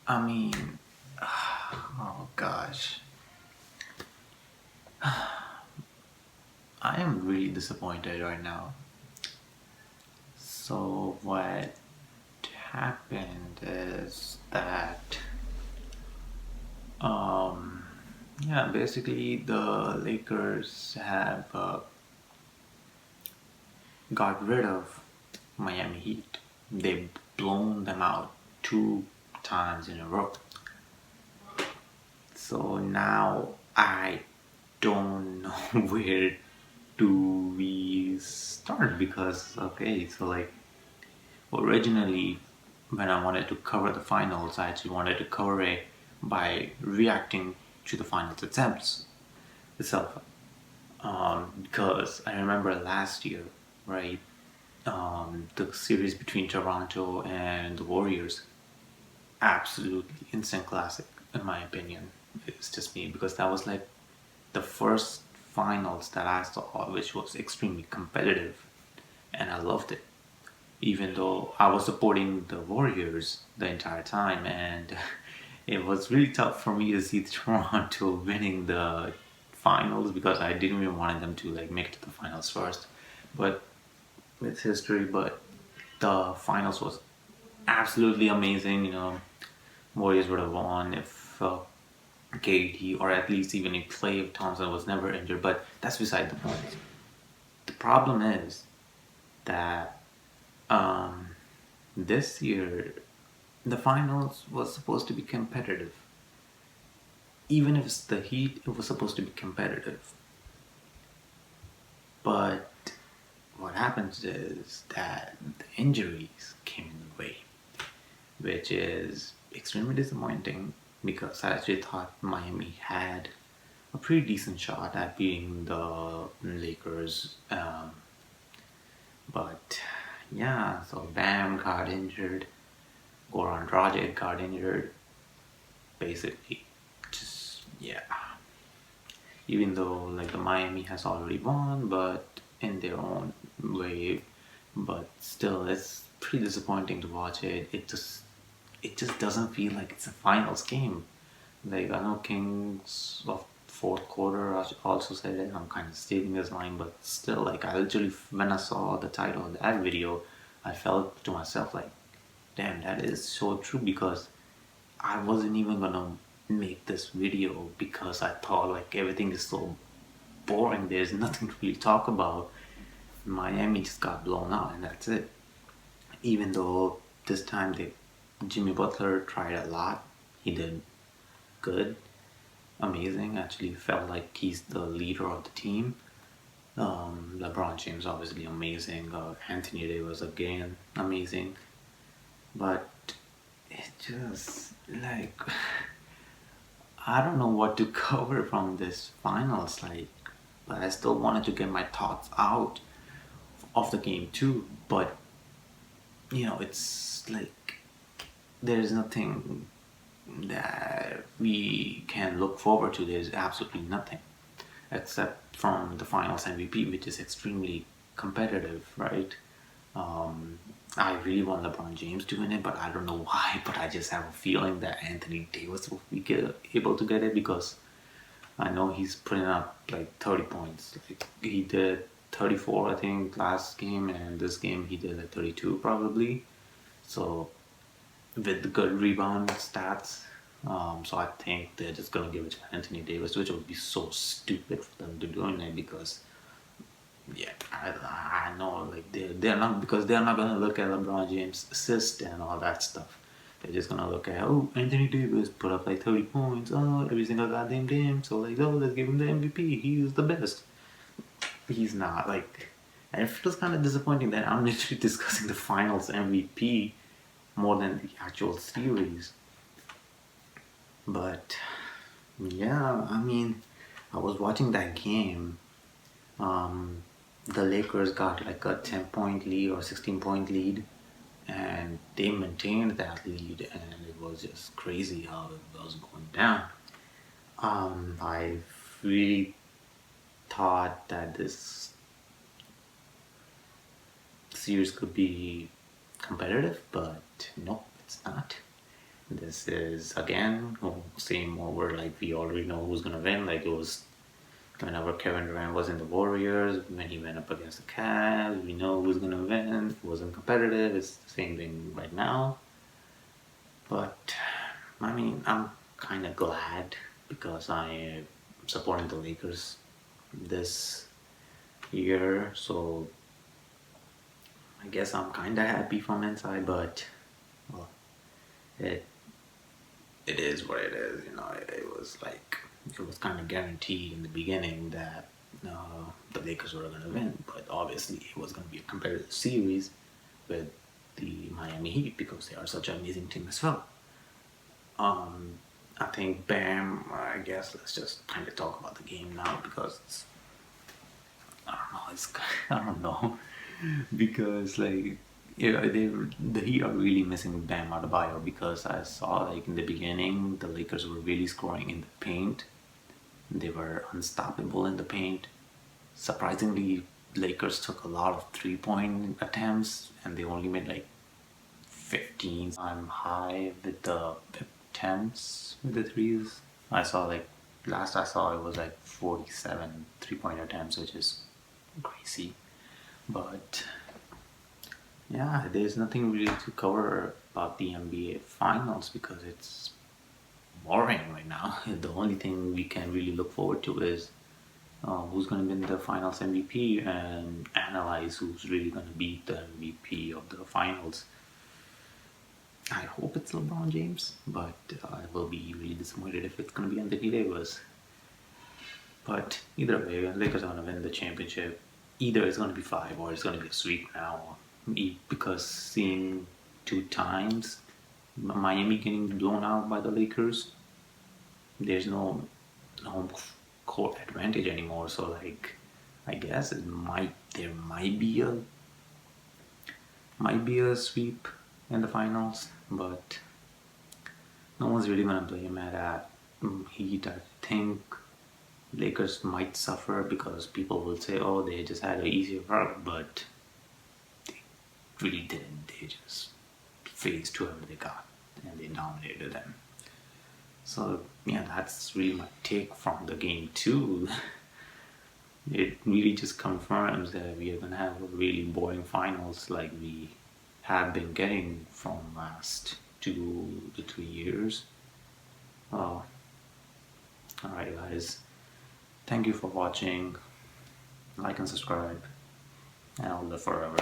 I mean, oh gosh, I am really disappointed right now. So, what happened is that, um, yeah, basically the Lakers have got rid of Miami Heat. They've blown them out 2 times in a row. So now I don't know where do we start because okay, so like originally when I wanted to cover the finals, I actually wanted to cover it by reacting to the finals attempts itself. Because I remember last year, right? The series between Toronto and the Warriors, absolutely instant classic in my opinion. It's just me because that was like the first finals that I saw, which was extremely competitive, and I loved it. Even though I was supporting the Warriors the entire time, and it was really tough for me to see Toronto winning the finals because I didn't even want them to like make it to the finals first. But it's history. But the finals was absolutely amazing. Warriors would have won if KD or at least even if Klay Thompson was never injured. But that's beside the point. The problem is that um, this year the finals was supposed to be competitive. Even if it's the Heat, it was supposed to be competitive. But what happens is that the injuries came in the way, which is extremely disappointing because I actually thought Miami had a pretty decent shot at beating the Lakers. But yeah, so Bam got injured, Goran Dragic got injured, basically. Just, yeah. Even though like the Miami has already won, but in their own way, but still, it's pretty disappointing to watch it. It just doesn't feel like it's a finals game. Like I know Kings of fourth quarter also said it. I'm kind of stating this line, but still, like I literally when I saw the title of that video, I felt to myself like, damn, that is so true because I wasn't even gonna make this video because I thought like everything is so boring. There's nothing to really talk about. Miami just got blown out, and that's it. Even though this time Jimmy Butler tried a lot, he did good, amazing. Actually, felt like he's the leader of the team. LeBron James obviously amazing. Anthony Davis again amazing, but it just like I don't know what to cover from this finals. Like, but I still wanted to get my thoughts out of the game too. But it's like there's nothing that we can look forward to. There's absolutely nothing except from the finals MVP, which is extremely competitive, right? I really want LeBron James to win it, but I don't know why. But I just have a feeling that Anthony Davis will be able to get it because I know he's putting up like 30 points. Like he did 34, I think, last game, and this game he did like 32 probably. So with the good rebound stats, so I think they're just gonna give it to Anthony Davis, which would be so stupid for them to do it because yeah, I know like they're not because they're not gonna look at LeBron James' assist and all that stuff. They're just gonna look at Anthony Davis put up like 30 points, every single goddamn game. So like let's give him the MVP. He's the best. He's not like, and it feels kind of disappointing that I'm literally discussing the Finals MVP more than the actual series. But yeah, I mean, I was watching that game. Um, the Lakers got like a 10-point lead or 16-point lead, and they maintained that lead, and it was just crazy how it was going down. I really thought that this series could be competitive, but nope, it's not. This is again same over, like we already know who's gonna win. Like it was whenever Kevin Durant was in the Warriors, when he went up against the Cavs, we know who's gonna win. It wasn't competitive. It's the same thing right now. But I mean, I'm kind of glad because I am supporting the Lakers this year, so I guess I'm kind of happy from inside. But well, it it is what it is. You know, it was kind of guaranteed in the beginning that the Lakers were going to win, but obviously it was going to be a competitive series with the Miami Heat because they are such an amazing team as well. I think Bam. I guess let's just kind of talk about the game now because I don't know. I don't know because like yeah, the Heat are really missing Bam Adebayo because I saw like in the beginning the Lakers were really scoring in the paint. They were unstoppable in the paint. Surprisingly, Lakers took a lot of 3-point attempts and they only made like 15. I'm high with the attempts with the threes. I saw like last I saw it was like 47 3-point attempts, which is crazy. But yeah, there's nothing really to cover about the NBA Finals because it's boring right now. The only thing we can really look forward to is who's going to win the Finals MVP and analyze who's really going to beat the MVP of the Finals. I hope it's LeBron James, but I will be really disappointed if it's going to be Anthony Davis. But either way, Lakers are going to win the championship. Either it's going to be 5 or it's going to be a sweep now. Because seeing 2 times Miami getting blown out by the Lakers, there's no home court advantage anymore. So like, I guess there might be a sweep in the finals, but no one's really gonna blame it at Heat. I think Lakers might suffer because people will say, "Oh, they just had an easier route," but they really didn't. They just faced whoever they got and they dominated them. So yeah, that's really my take from the game too. It really just confirms that we are gonna have a really boring finals like we have been getting from last 2 to 3 years. Oh, all right, guys. Thank you for watching. Like and subscribe, and I'll live forever.